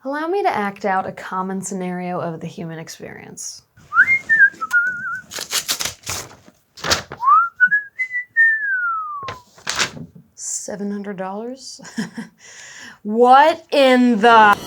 Allow me to act out a common scenario of the human experience. $700? What in the...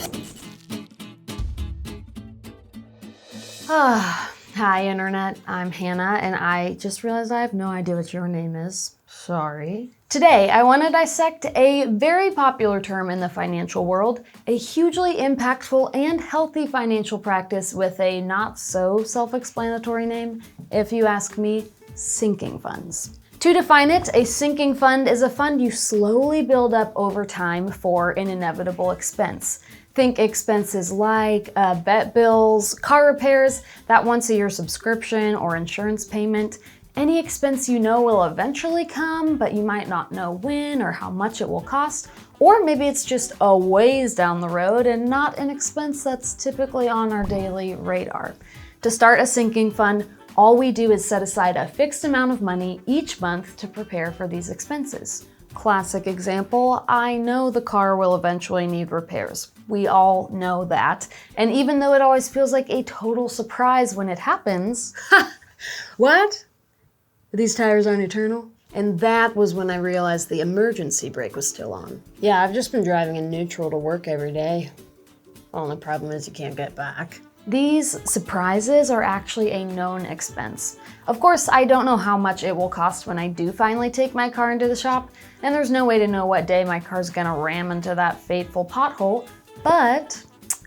Hi, Internet. I'm Hannah, and I just realized I have no idea what your name is. Sorry. Today, I want to dissect a very popular term in the financial world, a hugely impactful and healthy financial practice with a not so self-explanatory name, if you ask me, sinking funds. To define it, a sinking fund is a fund you slowly build up over time for an inevitable expense. Think expenses like vet bills, car repairs, that once-a-year subscription or insurance payment, any expense you know will eventually come, but you might not know when or how much it will cost, or maybe it's just a ways down the road and not an expense that's typically on our daily radar. To start a sinking fund, all we do is set aside a fixed amount of money each month to prepare for these expenses. Classic example, I know the car will eventually need repairs. We all know that. And even though it always feels like a total surprise when it happens, what? These tires aren't eternal? And that was when I realized the emergency brake was still on. Yeah, I've just been driving in neutral to work every day. Only problem is you can't get back. These surprises are actually a known expense. Of course, I don't know how much it will cost when I do finally take my car into the shop, and there's no way to know what day my car's gonna ram into that fateful pothole, but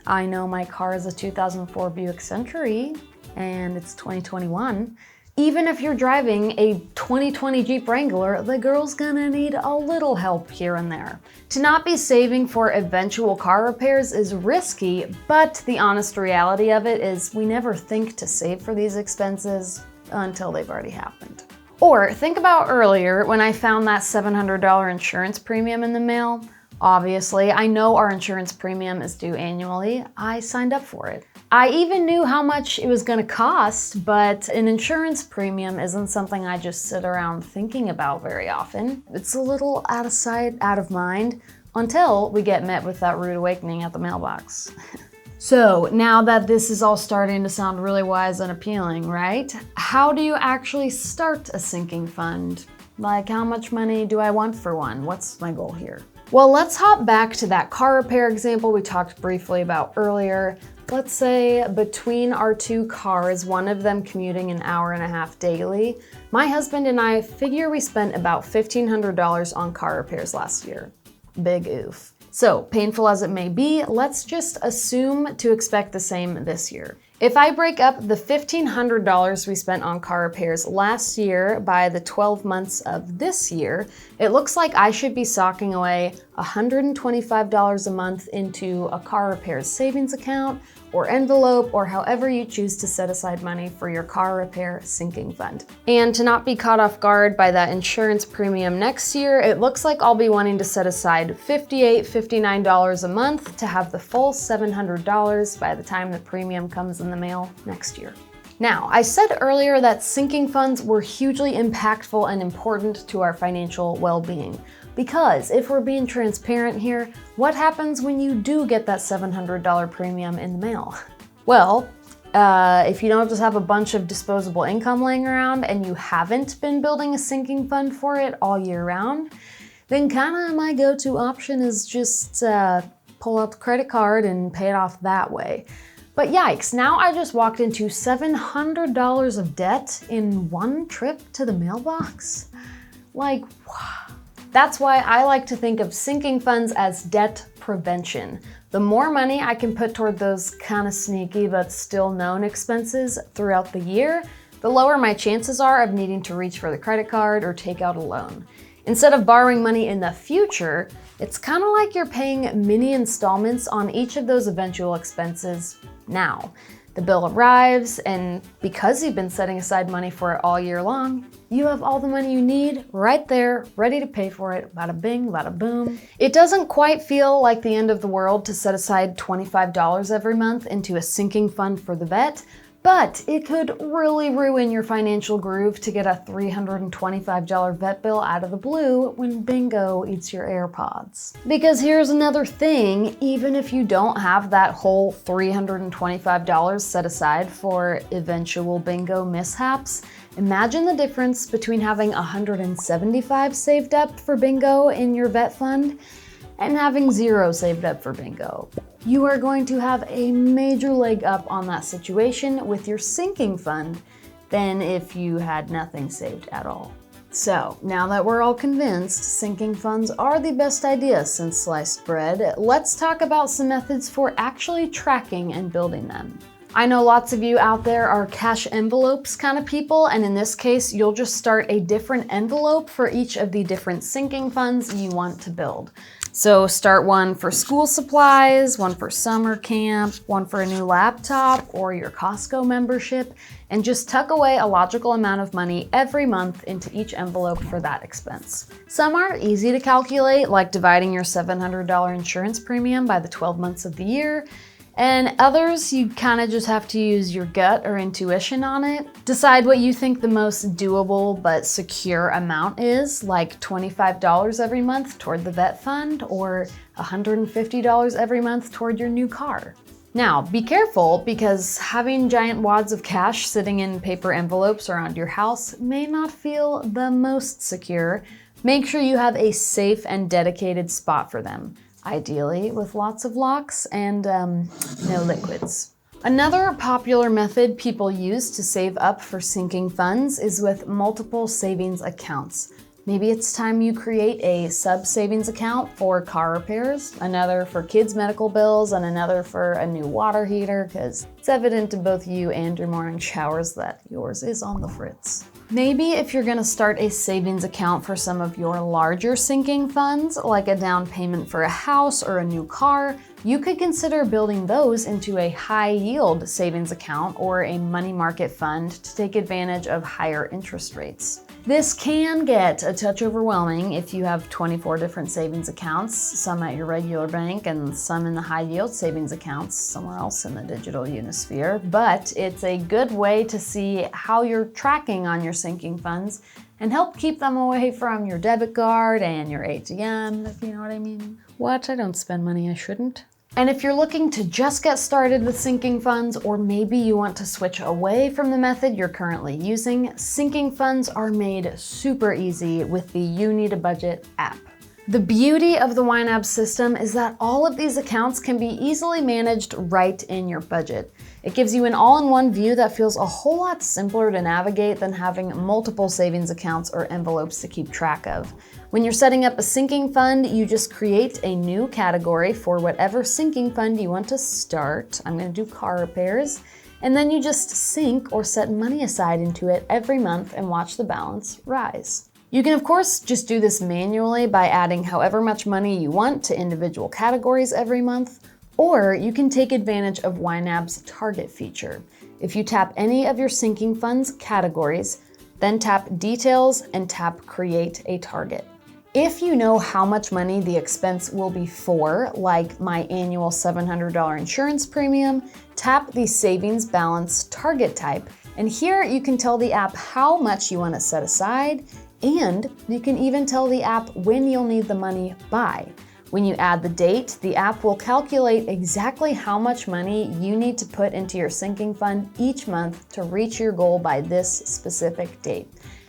I know my car is a 2004 Buick Century, and it's 2021. Even if you're driving a 2020 Jeep Wrangler, the girl's gonna need a little help here and there. To not be saving for eventual car repairs is risky, but the honest reality of it is we never think to save for these expenses until they've already happened. Or think about earlier when I found that $700 insurance premium in the mail. Obviously, I know our insurance premium is due annually. I signed up for it. I even knew how much it was gonna cost, but an insurance premium isn't something I just sit around thinking about very often. It's a little out of sight, out of mind, until we get met with that rude awakening at the mailbox. So now that this is all starting to sound really wise and appealing, right? How do you actually start a sinking fund? Like, how much money do I want for one? What's my goal here? Well, let's hop back to that car repair example we talked briefly about earlier. Let's say between our two cars, one of them commuting an hour and a half daily, my husband and I figure we spent about $1,500 on car repairs last year. Big oof. So, painful as it may be, let's just assume to expect the same this year. If I break up the $1,500 we spent on car repairs last year by the 12 months of this year, it looks like I should be socking away $125 a month into a car repairs savings account or envelope, or however you choose to set aside money for your car repair sinking fund. And to not be caught off guard by that insurance premium next year, it looks like I'll be wanting to set aside $58, $59 a month to have the full $700 by the time the premium comes in the mail next year. Now, I said earlier that sinking funds were hugely impactful and important to our financial well-being. Because if we're being transparent here, what happens when you do get that $700 premium in the mail? Well, if you don't just have a bunch of disposable income laying around and you haven't been building a sinking fund for it all year round, then kinda my go-to option is just pull out the credit card and pay it off that way. But yikes, now I just walked into $700 of debt in one trip to the mailbox? Like, that's why I like to think of sinking funds as debt prevention. The more money I can put toward those kind of sneaky but still known expenses throughout the year, the lower my chances are of needing to reach for the credit card or take out a loan. Instead of borrowing money in the future, it's kind of like you're paying mini installments on each of those eventual expenses now. The bill arrives, and because you've been setting aside money for it all year long, you have all the money you need right there, ready to pay for it, bada bing, bada boom. It doesn't quite feel like the end of the world to set aside $25 every month into a sinking fund for the vet, But it could really ruin your financial groove to get a $325 vet bill out of the blue when bingo eats your AirPods. Because here's another thing, even if you don't have that whole $325 set aside for eventual bingo mishaps, imagine the difference between having $175 saved up for bingo in your vet fund and having $0 saved up for bingo. You are going to have a major leg up on that situation with your sinking fund than if you had nothing saved at all. So, now that we're all convinced sinking funds are the best idea since sliced bread, let's talk about some methods for actually tracking and building them. I know lots of you out there are cash envelopes kind of people, and in this case, you'll just start a different envelope for each of the different sinking funds you want to build. So start one for school supplies, one for summer camp, one for a new laptop or your Costco membership, and just tuck away a logical amount of money every month into each envelope for that expense. Some are easy to calculate, like dividing your $700 insurance premium by the 12 months of the year, and others you kind of just have to use your gut or intuition on it. Decide what you think the most doable but secure amount is, like $25 every month toward the vet fund or $150 every month toward your new car. Now, be careful because having giant wads of cash sitting in paper envelopes around your house may not feel the most secure. Make sure you have a safe and dedicated spot for them, ideally with lots of locks and no liquids. Another popular method people use to save up for sinking funds is with multiple savings accounts. Maybe it's time you create a sub-savings account for car repairs, another for kids' medical bills, and another for a new water heater, because it's evident to both you and your morning showers that yours is on the fritz. Maybe if you're gonna start a savings account for some of your larger sinking funds, like a down payment for a house or a new car, you could consider building those into a high-yield savings account or a money market fund to take advantage of higher interest rates. This can get a touch overwhelming if you have 24 different savings accounts, some at your regular bank and some in the high-yield savings accounts somewhere else in the digital unisphere, but it's a good way to see how you're tracking on your sinking funds and help keep them away from your debit card and your ATM, if you know what I mean. What? I don't spend money I shouldn't. And if you're looking to just get started with sinking funds, or maybe you want to switch away from the method you're currently using, sinking funds are made super easy with the You Need a Budget app. The beauty of the YNAB system is that all of these accounts can be easily managed right in your budget. It gives you an all-in-one view that feels a whole lot simpler to navigate than having multiple savings accounts or envelopes to keep track of. When you're setting up a sinking fund, you just create a new category for whatever sinking fund you want to start. I'm going to do car repairs. And then you just sink or set money aside into it every month and watch the balance rise. You can, of course, just do this manually by adding however much money you want to individual categories every month, or you can take advantage of YNAB's target feature. If you tap any of your sinking funds categories, then tap Details and tap Create a Target. If you know how much money the expense will be for, like my annual $700 insurance premium, tap the Savings Balance Target type, and here you can tell the app how much you want to set aside, and you can even tell the app when you'll need the money by. When you add the date, the app will calculate exactly how much money you need to put into your sinking fund each month to reach your goal by this specific date.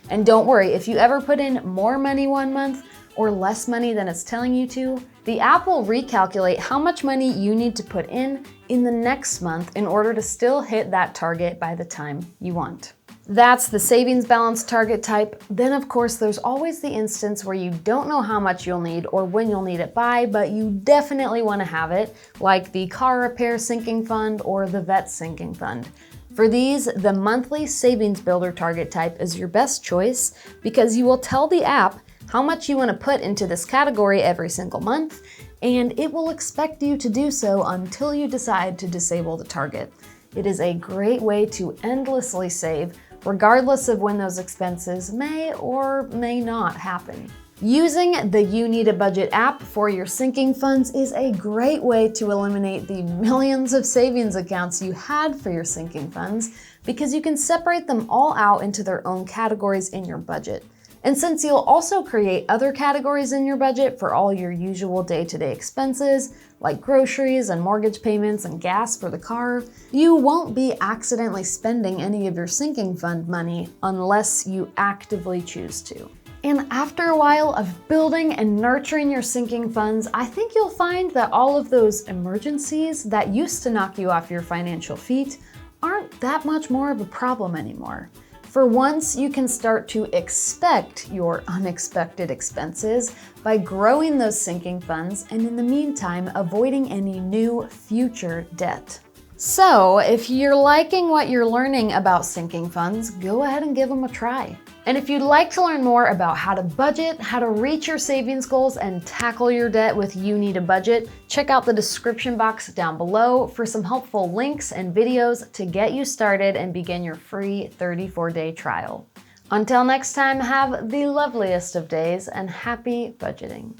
And don't worry, if you ever put in more money one month or less money than it's telling you to, the app will recalculate how much money you need to put in the next month in order to still hit that target by the time you want. That's the savings balance target type. Then of course there's always the instance where you don't know how much you'll need or when you'll need it by, but you definitely want to have it, like the car repair sinking fund or the vet sinking fund. For these, the monthly savings builder target type is your best choice because you will tell the app how much you want to put into this category every single month, and it will expect you to do so until you decide to disable the target. It is a great way to endlessly save, regardless of when those expenses may or may not happen. Using the You Need a Budget app for your sinking funds is a great way to eliminate the millions of savings accounts you had for your sinking funds because you can separate them all out into their own categories in your budget. And since you'll also create other categories in your budget for all your usual day-to-day expenses, like groceries and mortgage payments and gas for the car, you won't be accidentally spending any of your sinking fund money unless you actively choose to. And after a while of building and nurturing your sinking funds, I think you'll find that all of those emergencies that used to knock you off your financial feet aren't that much more of a problem anymore. For once, you can start to expect your unexpected expenses by growing those sinking funds and in the meantime, avoiding any new future debt. So, if you're liking what you're learning about sinking funds, go ahead and give them a try. And if you'd like to learn more about how to budget, how to reach your savings goals, and tackle your debt with You Need a Budget, check out the description box down below for some helpful links and videos to get you started and begin your free 34-day trial. Until next time, have the loveliest of days and happy budgeting.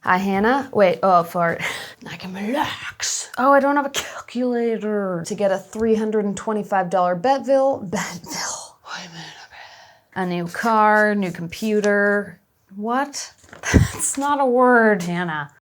Hi, Hannah. Wait, fart. I can relax. Oh, I don't have a calculator. To get a $325 Betville. A new car, new computer. What? That's not a word, Hannah.